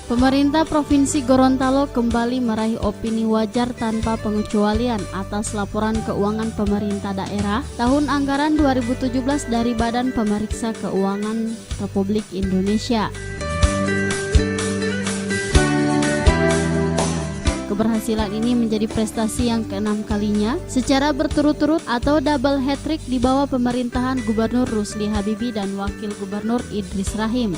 Pemerintah Provinsi Gorontalo kembali meraih opini wajar tanpa pengecualian atas laporan keuangan pemerintah daerah tahun anggaran 2017 dari Badan Pemeriksa Keuangan Republik Indonesia. Keberhasilan ini menjadi prestasi yang ke-6 kalinya secara berturut-turut atau double hat-trick di bawah pemerintahan Gubernur Rusli Habibie dan Wakil Gubernur Idris Rahim.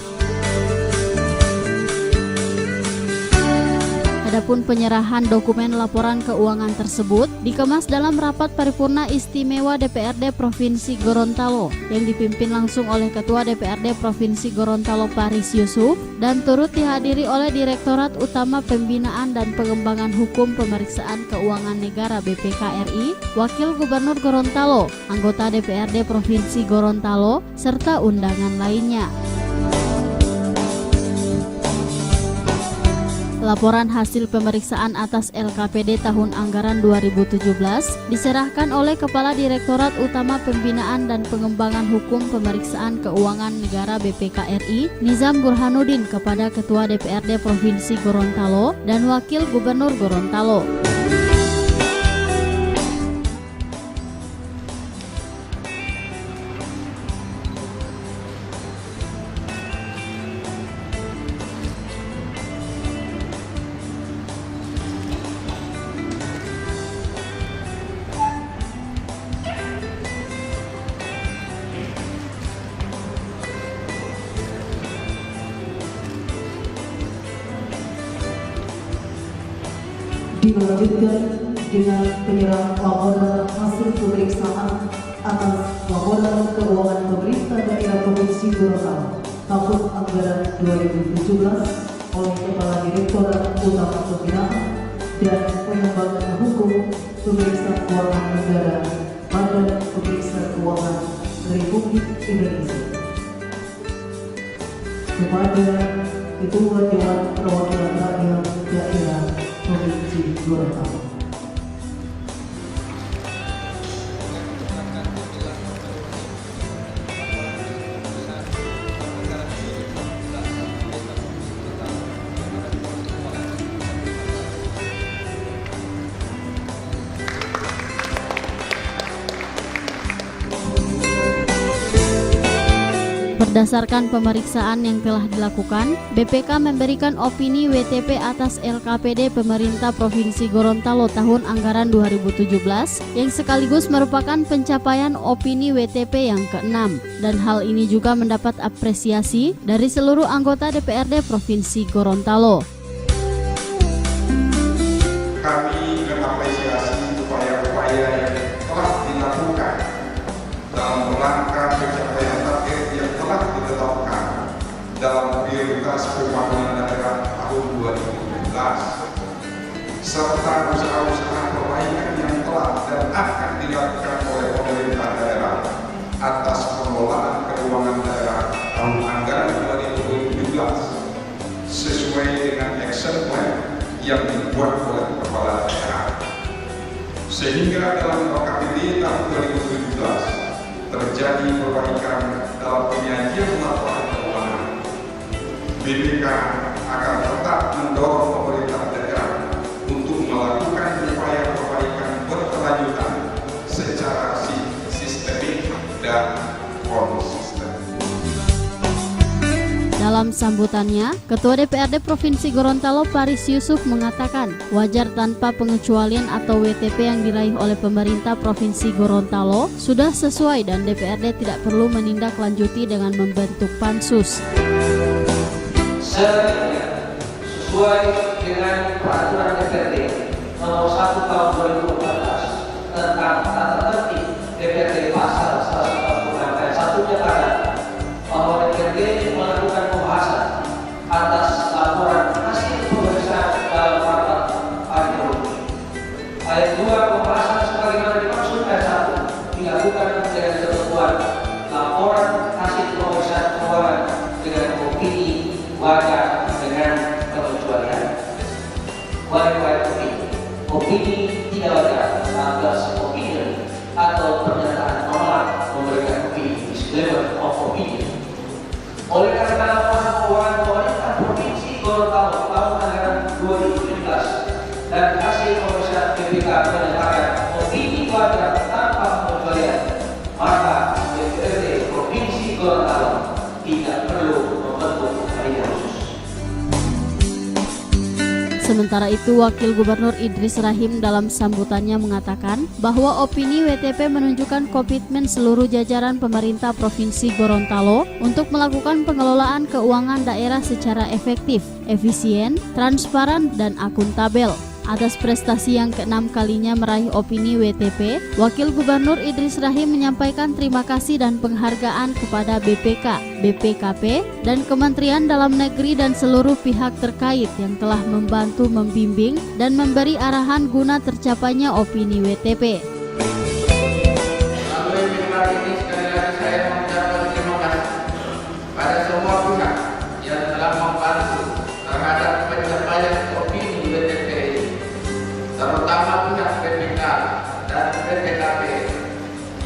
Adapun penyerahan dokumen laporan keuangan tersebut dikemas dalam rapat paripurna istimewa DPRD Provinsi Gorontalo yang dipimpin langsung oleh Ketua DPRD Provinsi Gorontalo Paris Yusuf dan turut dihadiri oleh Direktorat Utama Pembinaan dan Pengembangan Hukum Pemeriksaan Keuangan Negara BPK RI, Wakil Gubernur Gorontalo, anggota DPRD Provinsi Gorontalo, serta undangan lainnya. Laporan hasil pemeriksaan atas LKPD tahun anggaran 2017 diserahkan oleh Kepala Direktorat Utama Pembinaan dan Pengembangan Hukum Pemeriksaan Keuangan Negara BPK RI, Nizam Burhanuddin kepada Ketua DPRD Provinsi Gorontalo dan Wakil Gubernur Gorontalo. Dilanjutkan dengan penyerahan laporan hasil pemeriksaan atas laporan keuangan pemerintah daerah Provinsi Gorontalo tahun anggaran 2017 oleh Kepala Direktorat Utama Pembinaan dan Pengembangan Hukum Pemeriksa Keuangan Negara Badan Pemeriksa Keuangan Republik Indonesia kepada Ketua Dewan Perwakilan Rakyat Daerah Provinsi Gorontalo. Berdasarkan pemeriksaan yang telah dilakukan, BPK memberikan opini WTP atas LKPD Pemerintah Provinsi Gorontalo tahun anggaran 2017 yang sekaligus merupakan pencapaian opini WTP yang ke-6 dan hal ini juga mendapat apresiasi dari seluruh anggota DPRD Provinsi Gorontalo. Kami mengapresiasi upaya-upaya yang telah dilakukan dalam rangka pencapaian target yang telah ditetapkan dalam prioritas pembangunan daerah tahun 2017 serta usaha-usaha perbaikan yang telah dan akan dilakukan oleh pemerintah daerah atas pengelolaan keuangan daerah tahun anggaran 2017 sesuai dengan action plan yang dibuat oleh kepala daerah, sehingga dalam LKPD tahun 2017 terjadi perbaikan dalam penyajian laporan keuangan. BPK akan tetap mendorong pemerintah daerah untuk melakukan upaya perbaikan berkelanjutan secara sistemik dan konsisten. Dalam sambutannya, Ketua DPRD Provinsi Gorontalo Paris Yusuf mengatakan wajar tanpa pengecualian atau WTP yang diraih oleh pemerintah Provinsi Gorontalo sudah sesuai dan DPRD tidak perlu menindaklanjuti dengan membentuk pansus. Sesuai dengan peraturan DPRD nomor 1 tahun 2014 tentang tata tertib DPRD pasal 146 ayat 1 menyatakan bahwa DPRD melakukan pembahasan atas laporan hasil pemeriksaan dalam rapat paripurna. Ayat 2 pembahasan sebagaimana dimaksud ayat 1 dilakukan dengan ketentuan laporan hasil pemeriksaan keuangan dengan opini wajar dengan pengecualian. Wajar opini tidak wajar atas opini atau pernyataan menolak memberikan opini disclaimer of opinion. Oleh karena laporan keuangan pemerintah Provinsi Gorontalo Sementara itu, Wakil Gubernur Idris Rahim dalam sambutannya mengatakan bahwa opini WTP menunjukkan komitmen seluruh jajaran pemerintah Provinsi Gorontalo untuk melakukan pengelolaan keuangan daerah secara efektif, efisien, transparan, dan akuntabel. Atas prestasi yang ke-6 kalinya meraih opini WTP, Wakil Gubernur Idris Rahim menyampaikan terima kasih dan penghargaan kepada BPK, BPKP, dan Kementerian Dalam Negeri dan seluruh pihak terkait yang telah membantu membimbing dan memberi arahan guna tercapainya opini WTP. Melalui mimbar ini sekali lagi saya mengucapkan terima kasih pada semua pihak yang telah membantu terhadap pencapaian opini WTP ini, terutama pihak BPK dan BPKP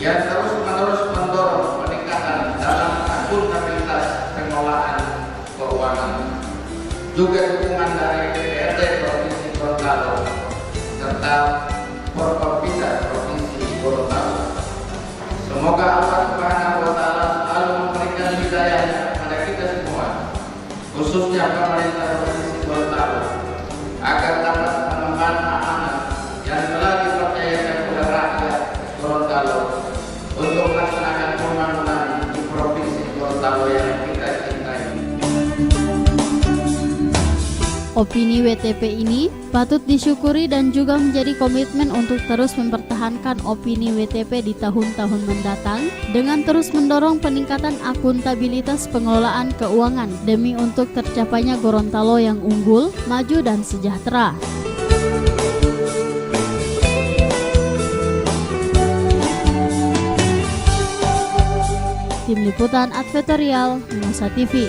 yang terus-menerus mendorong peningkatan dalam akuntabilitas pengelolaan keuangan. Juga dukungan dari DPRD Provinsi Gorontalo serta Forkopimda Provinsi Gorontalo. Semoga Allah Subhanahu wa Ta'ala selalu memberikan hidayahnya kepada kita semua, khususnya pemerintah Provinsi Gorontalo, agar dapat mengemban amanah yang telah dipercayakan oleh rakyat Gorontalo untuk melaksanakan pembangunan di Provinsi Gorontalo yang kita cintai. Opini WTP ini patut disyukuri dan juga menjadi komitmen untuk terus mempertahankan opini WTP di tahun-tahun mendatang dengan terus mendorong peningkatan akuntabilitas pengelolaan keuangan demi untuk tercapainya Gorontalo yang unggul, maju, dan sejahtera. Tim Liputan Advertorial Mimosa TV.